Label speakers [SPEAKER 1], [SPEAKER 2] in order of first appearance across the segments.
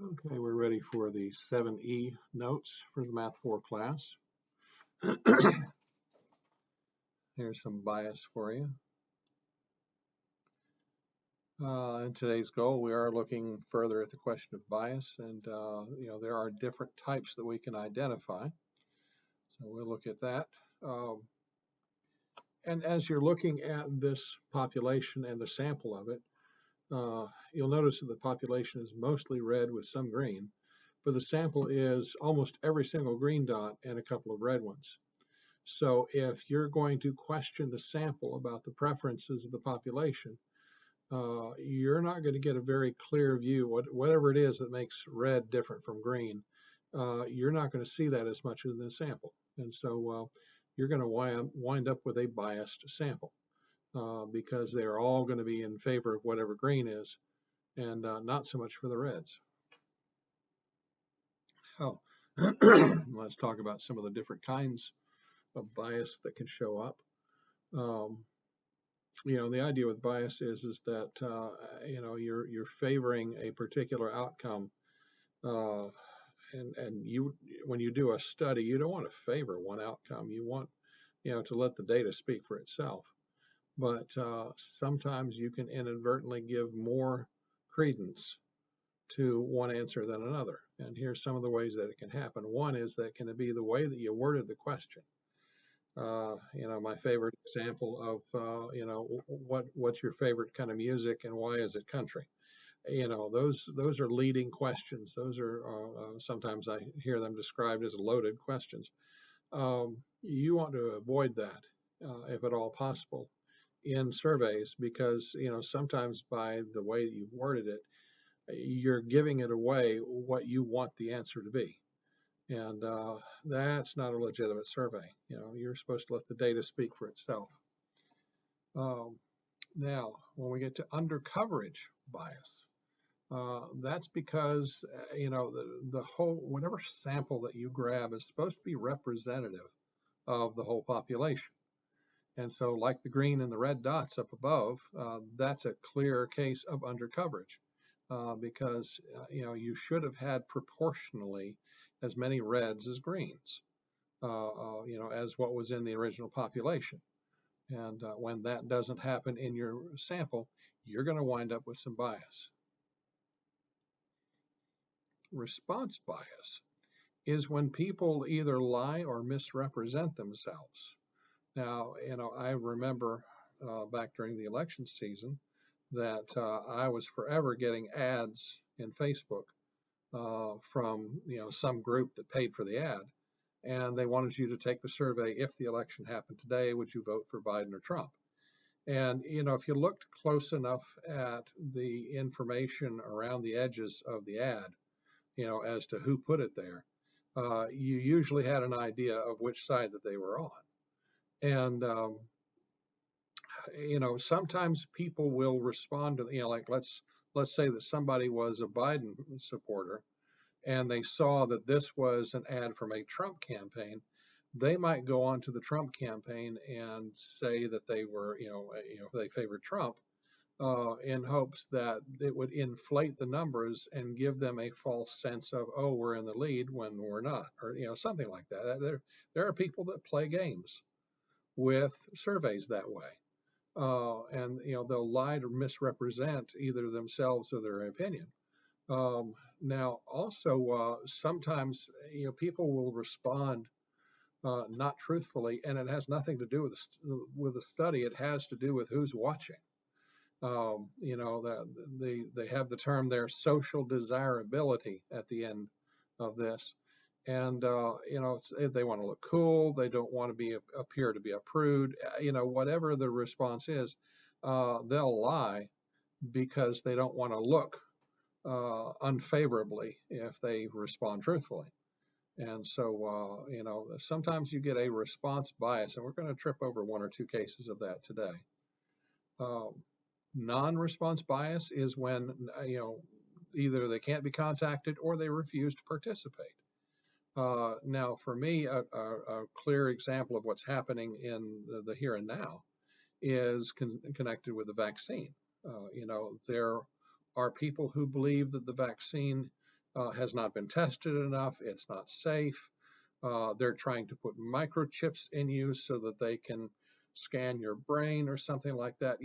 [SPEAKER 1] Okay, we're ready for the 7E notes for the Math 4 class. Here's some bias for you. In today's goal, we are looking further at the question of bias, and there are different types that we can identify. So we'll look at that. And as you're looking at this population and the sample of it, you'll notice that the population is mostly red with some green, but the sample is almost every single green dot and a couple of red ones. So if you're going to question the sample about the preferences of the population, you're not going to get a very clear view. Whatever it is that makes red different from green, you're not going to see that as much in the sample. And so you're going to wind up with a biased sample because they're all going to be in favor of whatever green is and not so much for the reds. Oh, let's talk about some of the different kinds of bias that can show up. The idea with bias is that you're favoring a particular outcome, and you when you do a study, you don't want to favor one outcome. You want to let the data speak for itself. But sometimes you can inadvertently give more credence to one answer than another. And here's some of the ways that it can happen. One is that can be the way that you worded the question. My favorite example of, what's your favorite kind of music and why is it country? Those are leading questions. Those are sometimes I hear them described as loaded questions. You want to avoid that if at all possible in surveys because, sometimes by the way you worded it, you're giving it away what you want the answer to be. And that's not a legitimate survey. You're supposed to let the data speak for itself. Now, when we get to undercoverage bias, that's because, the whole, whatever sample that you grab is supposed to be representative of the whole population. And so like the green and the red dots up above, that's a clear case of undercoverage because, you should have had proportionally as many reds as greens, as what was in the original population. And when that doesn't happen in your sample, you're going to wind up with some bias. Response bias is when people either lie or misrepresent themselves. Now, I remember back during the election season that I was forever getting ads in Facebook from some group that paid for the ad, and they wanted you to take the survey. If the election happened today, would you vote for Biden or Trump? And if you looked close enough at the information around the edges of the ad, as to who put it there, you usually had an idea of which side that they were on. And sometimes people will respond to, like let's say that somebody was a Biden supporter and they saw that this was an ad from a Trump campaign. They might go on to the Trump campaign and say that they were, they favored Trump in hopes that it would inflate the numbers and give them a false sense of, oh, we're in the lead when we're not, or something like that. There are people that play games with surveys that way. And they'll lie or misrepresent either themselves or their opinion. Now, also sometimes people will respond not truthfully, and it has nothing to do with the study. It has to do with who's watching. They have the term there, social desirability, at the end of this. And they want to look cool. They don't want to appear to be a prude. Whatever the response is, they'll lie because they don't want to look unfavorably if they respond truthfully. And so, sometimes you get a response bias, and we're going to trip over one or two cases of that today. Non-response bias is when, either they can't be contacted or they refuse to participate. Now, for me, a clear example of what's happening in the here and now is connected with the vaccine. There are people who believe that the vaccine has not been tested enough, it's not safe. They're trying to put microchips in you so that they can scan your brain or something like that.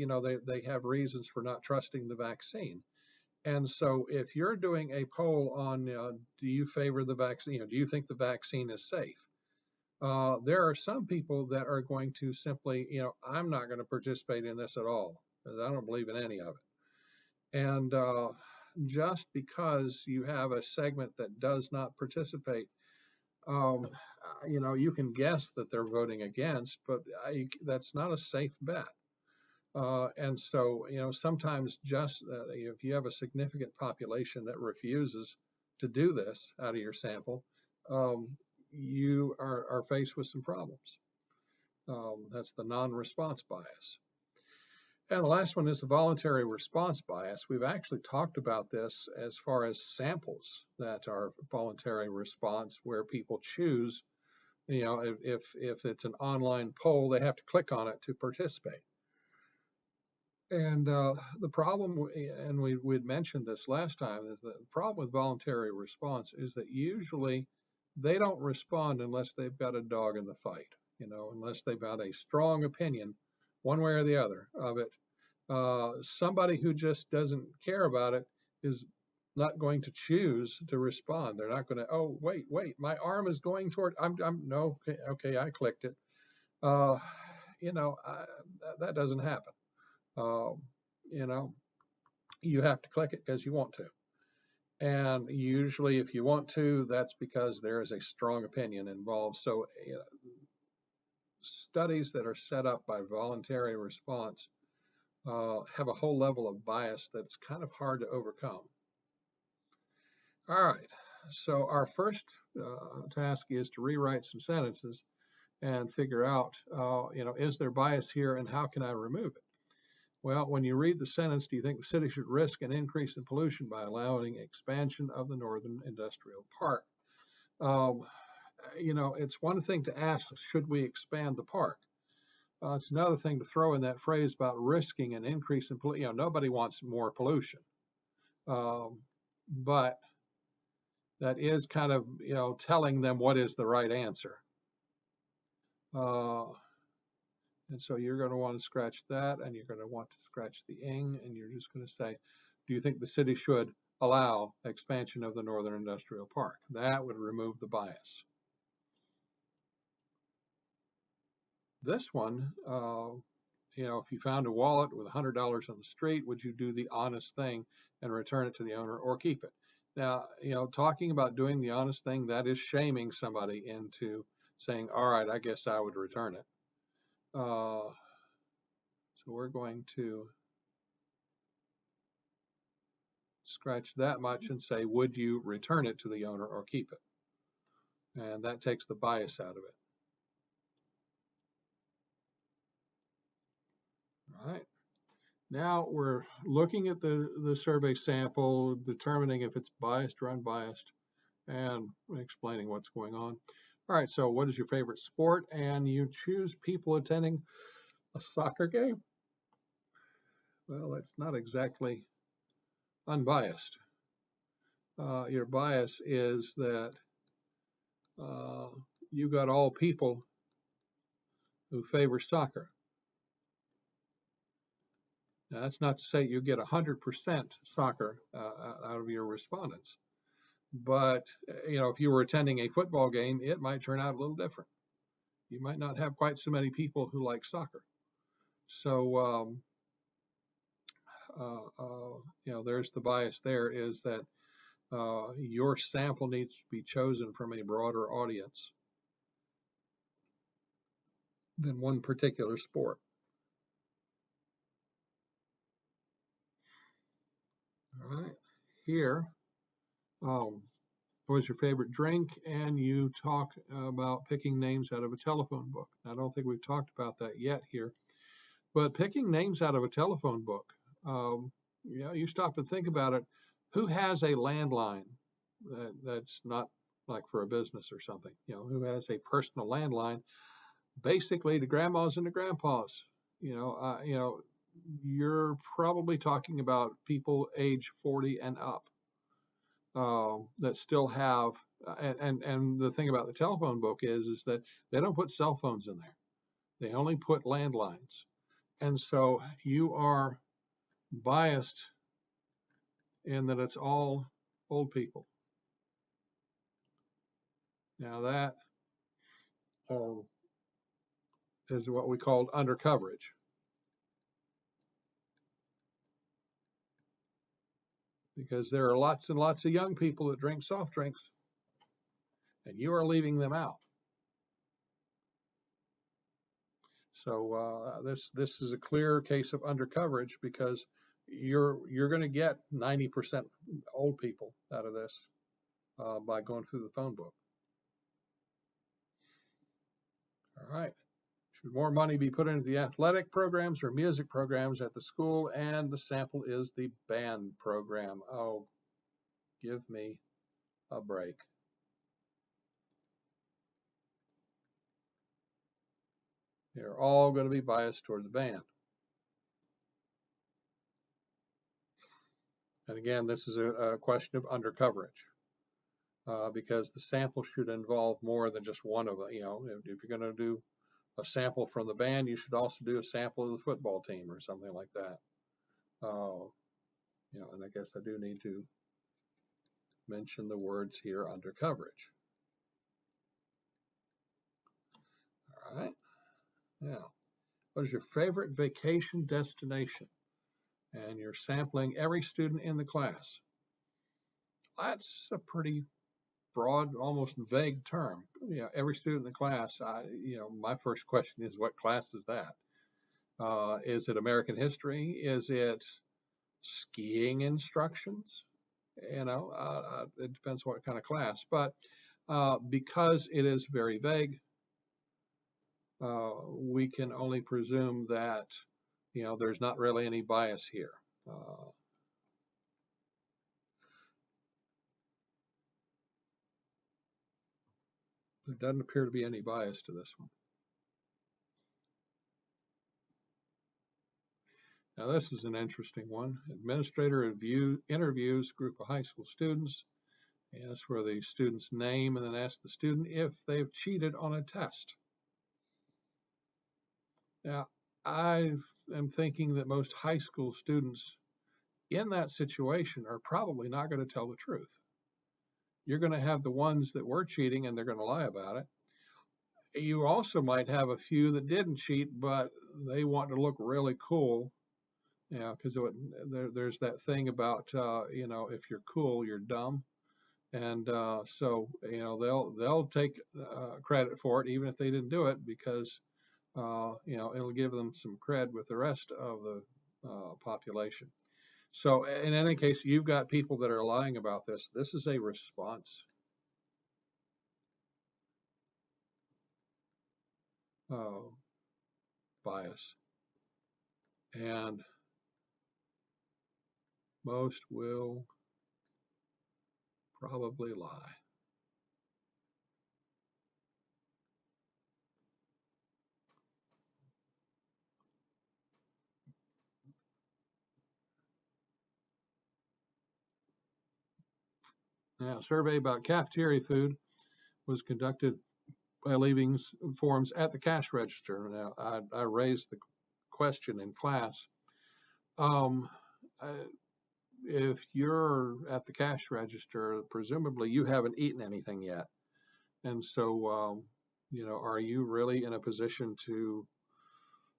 [SPEAKER 1] They have reasons for not trusting the vaccine. And so if you're doing a poll on, do you favor the vaccine, do you think the vaccine is safe? There are some people that are going to simply, I'm not going to participate in this at all, because I don't believe in any of it. And just because you have a segment that does not participate, you can guess that they're voting against, but that's not a safe bet. And so, sometimes just if you have a significant population that refuses to do this out of your sample, you are faced with some problems. That's the non-response bias. And the last one is the voluntary response bias. We've actually talked about this as far as samples that are voluntary response, where people choose, if it's an online poll, they have to click on it to participate. And the problem, and we'd mentioned this last time, is that the problem with voluntary response is that usually they don't respond unless they've got a dog in the fight, unless they've got a strong opinion, one way or the other of it. Somebody who just doesn't care about it is not going to choose to respond. They're not going to, oh, wait, my arm is going toward, no, okay, I clicked it. That doesn't happen. You have to click it because you want to. And usually if you want to, that's because there is a strong opinion involved. So studies that are set up by voluntary response have a whole level of bias that's kind of hard to overcome. All right, so our first task is to rewrite some sentences and figure out, is there bias here and how can I remove it? Well, when you read the sentence, do you think the city should risk an increase in pollution by allowing expansion of the Northern Industrial Park? It's one thing to ask, should we expand the park? It's another thing to throw in that phrase about risking an increase in pollution. Nobody wants more pollution. But that is kind of, telling them what is the right answer. And so you're going to want to scratch that, and you're going to want to scratch the ing, and you're just going to say, do you think the city should allow expansion of the Northern Industrial Park? That would remove the bias. This one, if you found a wallet with $100 on the street, would you do the honest thing and return it to the owner or keep it? Now, talking about doing the honest thing, that is shaming somebody into saying, all right, I guess I would return it. So we're going to scratch that much and say, would you return it to the owner or keep it? And that takes the bias out of it. All right. Now we're looking at the survey sample, determining if it's biased or unbiased, and explaining what's going on. All right, so what is your favorite sport? And you choose people attending a soccer game. Well, that's not exactly unbiased. Your bias is that you got all people who favor soccer. Now, that's not to say you get 100% soccer out of your respondents. But, if you were attending a football game, it might turn out a little different. You might not have quite so many people who like soccer. So, there's the bias there, is that your sample needs to be chosen from a broader audience than one particular sport. All right, here, what was your favorite drink? And you talk about picking names out of a telephone book. I don't think we've talked about that yet here, but picking names out of a telephone book, you stop and think about it. Who has a landline that's not like for a business or something? Who has a personal landline, basically to grandmas and to grandpas? You're probably talking about people age 40 and up. that still have, and the thing about the telephone book is that they don't put cell phones in there. They only put landlines. And so you are biased in that it's all old people. Now that is what we call undercoverage. Because there are lots and lots of young people that drink soft drinks, and you are leaving them out. So this is a clear case of undercoverage because you're going to get 90% old people out of this by going through the phone book. All right. Should more money be put into the athletic programs or music programs at the school? And the sample is the band program. Oh, give me a break. They're all going to be biased toward the band. And again, this is a question of undercoverage because the sample should involve more than just one of them. You know, if you're going to do a sample from the band, you should also do a sample of the football team or something like that. You know, and I guess I do need to mention the words here undercoverage. All right. Now, what is your favorite vacation destination? And you're sampling every student in the class. That's a pretty broad, almost vague term. You know, every student in the class. You know, my first question is, what class is that? Is it American history? Is it skiing instructions? You know, it depends what kind of class. But because it is very vague, we can only presume that, you know, there's not really any bias here. There doesn't appear to be any bias to this one. Now, this is an interesting one. Administrator interviews a group of high school students, asks for the student's name, and then asks the student if they've cheated on a test. Now, I am thinking that most high school students in that situation are probably not going to tell the truth. You're going to have the ones that were cheating and they're going to lie about it. You also might have a few that didn't cheat, but they want to look really cool. You know, because there's that thing about, you know, if you're cool, you're dumb. And so, you know, they'll take credit for it, even if they didn't do it, because, you know, it'll give them some cred with the rest of the population. So in any case, you've got people that are lying about this. This is a response. Bias. And most will probably lie. Now, a survey about cafeteria food was conducted by leaving forms at the cash register. Now, I raised the question in class. If you're at the cash register, presumably you haven't eaten anything yet. And so, you know, are you really in a position to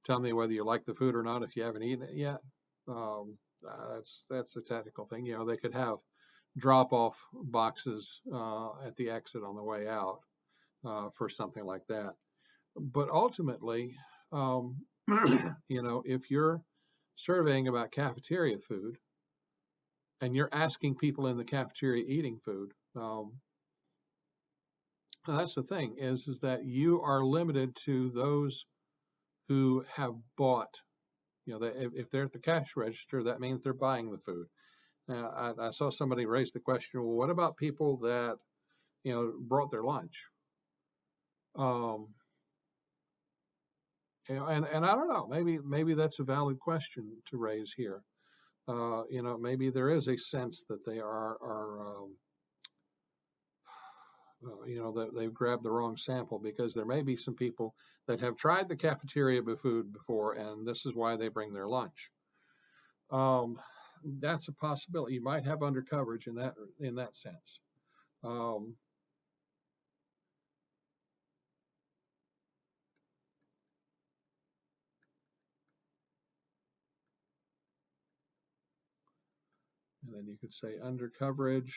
[SPEAKER 1] tell me whether you like the food or not if you haven't eaten it yet? That's a technical thing. You know, they could have drop-off boxes at the exit on the way out for something like that. But ultimately, you know, if you're surveying about cafeteria food and you're asking people in the cafeteria eating food, that's the thing is that you are limited to those who have bought. You know, if they're at the cash register, that means they're buying the food. Now, I saw somebody raise the question, well, what about people that, you know, brought their lunch? You know, and I don't know, maybe that's a valid question to raise here. Maybe there is a sense that they are that they've grabbed the wrong sample, because there may be some people that have tried the cafeteria food before, and this is why they bring their lunch. That's a possibility. You might have undercoverage in that sense. And then you could say undercoverage.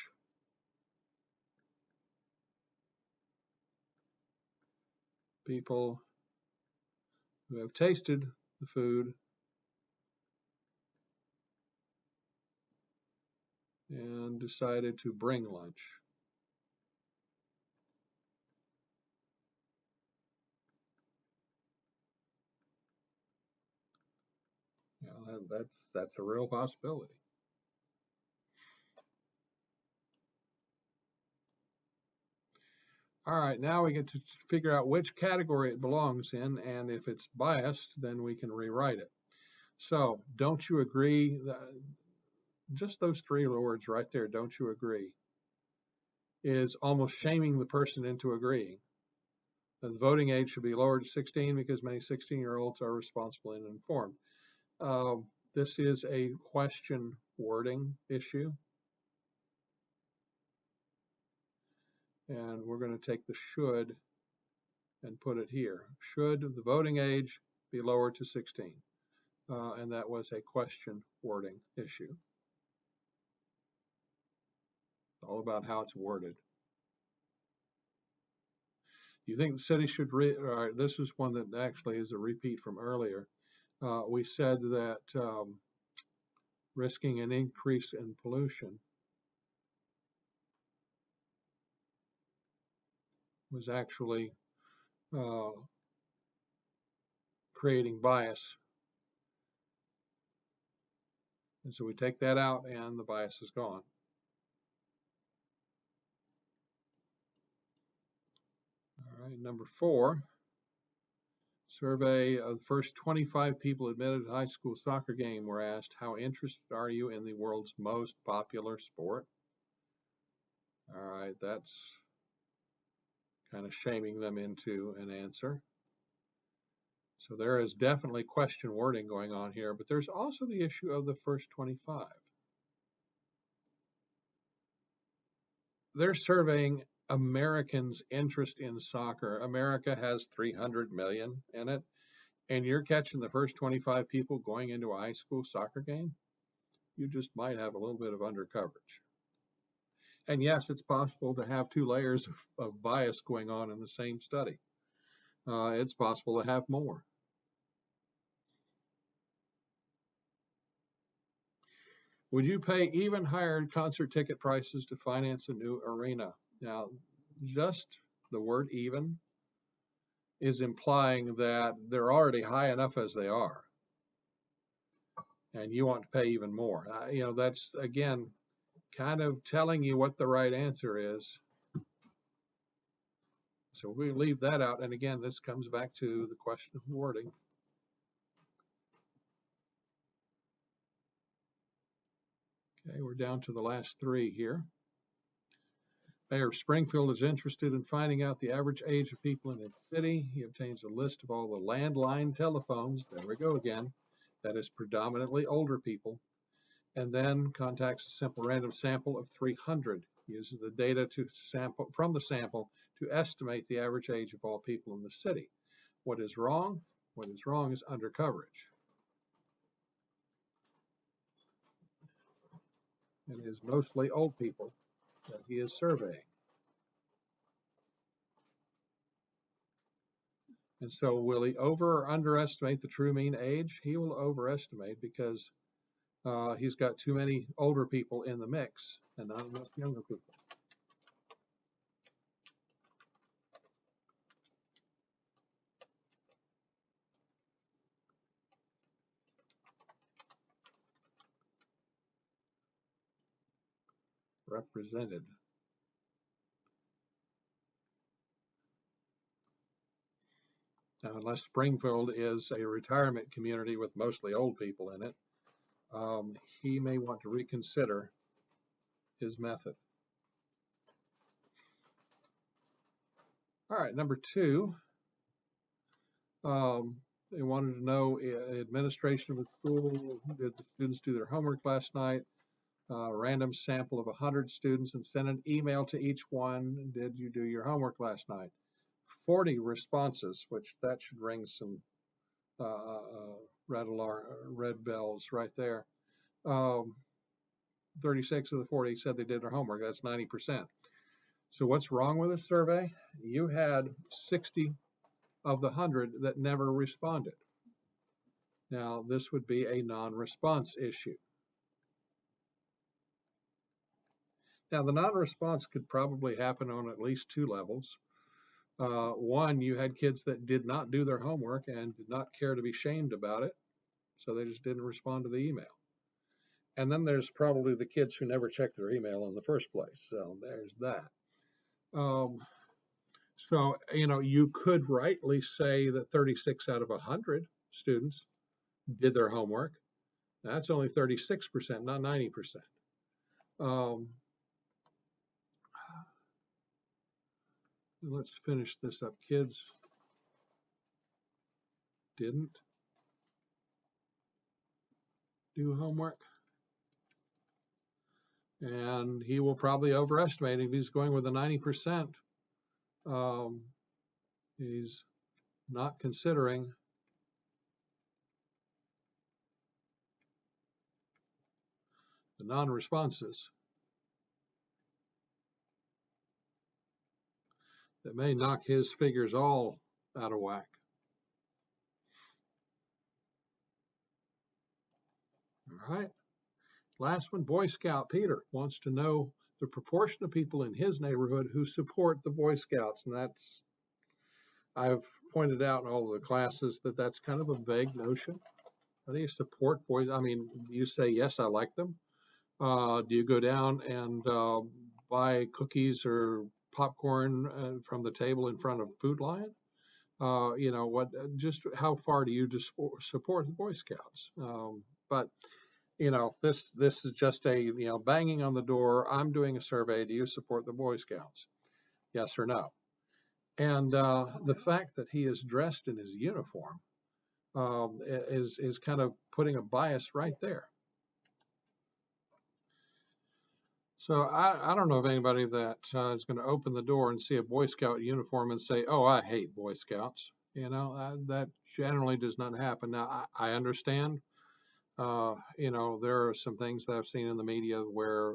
[SPEAKER 1] People who have tasted the food and decided to bring lunch. That's a real possibility. All right, now we get to figure out which category it belongs in, and if it's biased, then we can rewrite it. So, don't you agree that just those three words right there, don't you agree, is almost shaming the person into agreeing that the voting age should be lowered to 16 because many 16-year-olds are responsible and informed. This is a question wording issue. And we're going to take the should and put it here. Should the voting age be lowered to 16? And that was a question wording issue. It's all about how it's worded. You think the city should this is one that actually is a repeat from earlier. We said that risking an increase in pollution was actually creating bias. And so we take that out and the bias is gone. All right, number 4. Survey of the first 25 people admitted to high school soccer game were asked, how interested are you in the world's most popular sport? All right, that's kind of shaming them into an answer. So there is definitely question wording going on here, but there's also the issue of the first 25. They're surveying Americans' interest in soccer. America has 300 million in it, and you're catching the first 25 people going into a high school soccer game. You just might have a little bit of undercoverage. And yes, it's possible to have 2 layers of bias going on in the same study. It's possible to have more. Would you pay even higher concert ticket prices to finance a new arena? Now, just the word even is implying that they're already high enough as they are, and you want to pay even more. That's, again, kind of telling you what the right answer is. So we leave that out. And again, this comes back to the question of wording. Okay, we're down to the last 3 here. Mayor of Springfield is interested in finding out the average age of people in its city. He obtains a list of all the landline telephones, there we go again, that is predominantly older people, and then contacts a simple random sample of 300, uses the data from the sample to estimate the average age of all people in the city. What is wrong? What is wrong is undercoverage. And it is mostly old people that he is surveying. And so will he over or underestimate the true mean age? He will overestimate, because he's got too many older people in the mix and not enough younger people. Represented. Now, unless Springfield is a retirement community with mostly old people in it, he may want to reconsider his method. All right, number 2, they wanted to know administration of the school. Did the students do their homework last night? Random sample of 100 students and send an email to each one. Did you do your homework last night? 40 responses, which that should ring some red bells right there. 36 of the 40 said they did their homework. That's 90%. So what's wrong with this survey? You had 60 of the 100 that never responded. Now, this would be a non-response issue. Now, the non-response could probably happen on at least 2 levels. One, you had kids that did not do their homework and did not care to be shamed about it, so they just didn't respond to the email. And then there's probably the kids who never checked their email in the first place, so there's that. So, you could rightly say that 36 out of 100 students did their homework. That's only 36%, not 90%. Let's finish this up. Kids didn't do homework. And he will probably overestimate if he's going with a 90%. He's not considering the non-responses that may knock his figures all out of whack. All right. Last one, Boy Scout Peter wants to know the proportion of people in his neighborhood who support the Boy Scouts. And I've pointed out in all of the classes that that's kind of a vague notion. How do you support boys? I mean, you say, yes, I like them. Do you go down and buy cookies or popcorn from the table in front of Food Lion? Just how far do you just support the Boy Scouts? But this is just a, banging on the door. I'm doing a survey. Do you support the Boy Scouts? Yes or no? And the fact that he is dressed in his uniform is kind of putting a bias right there. So I don't know of anybody that is going to open the door and see a Boy Scout uniform and say, oh, I hate Boy Scouts. That generally does not happen. Now, I understand. There are some things that I've seen in the media where,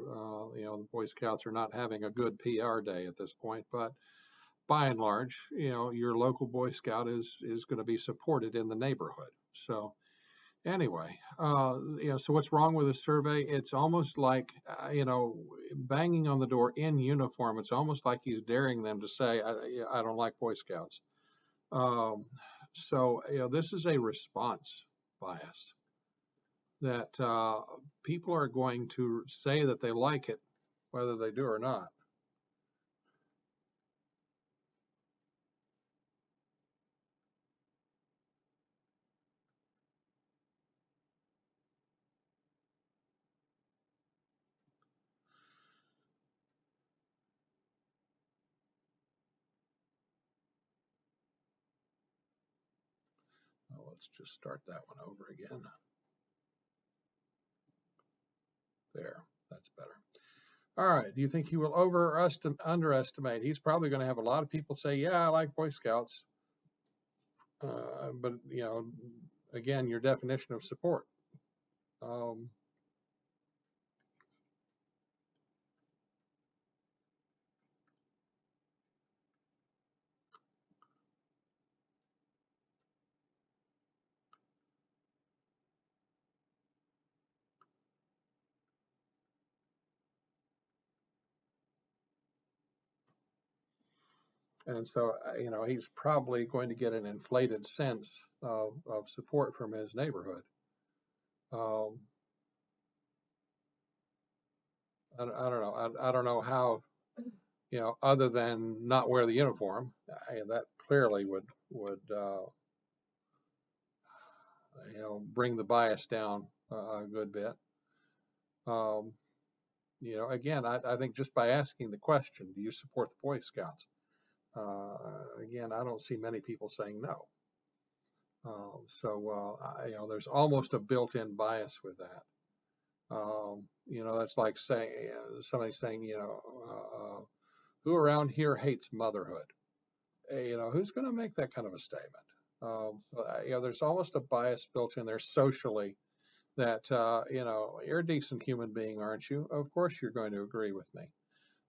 [SPEAKER 1] the Boy Scouts are not having a good PR day at this point. But by and large, your local Boy Scout is going to be supported in the neighborhood. So anyway, so what's wrong with the survey? It's almost like, banging on the door in uniform. It's almost like he's daring them to say, I don't like Boy Scouts. This is a response bias that people are going to say that they like it, whether they do or not. Let's just start that one over again. There, that's better. All right, do you think he will over or underestimate? He's probably going to have a lot of people say, yeah, I like Boy Scouts. But, again, your definition of support. And so, he's probably going to get an inflated sense of support from his neighborhood. I don't know. I don't know how, other than not wear the uniform, that clearly would bring the bias down a good bit. You know, again, I think just by asking the question, do you support the Boy Scouts? Again, I don't see many people saying no. You know, there's almost a built-in bias with that. You know, that's like saying somebody saying, you know, who around here hates motherhood? You know, who's going to make that kind of a statement? You know, there's almost a bias built in there socially that, you know, you're a decent human being, aren't you? Of course you're going to agree with me.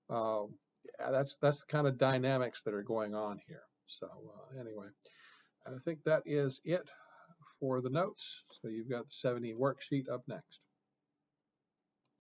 [SPEAKER 1] Yeah, that's the kind of dynamics that are going on here. So anyway, I think that is it for the notes. So you've got the 70 worksheet up next.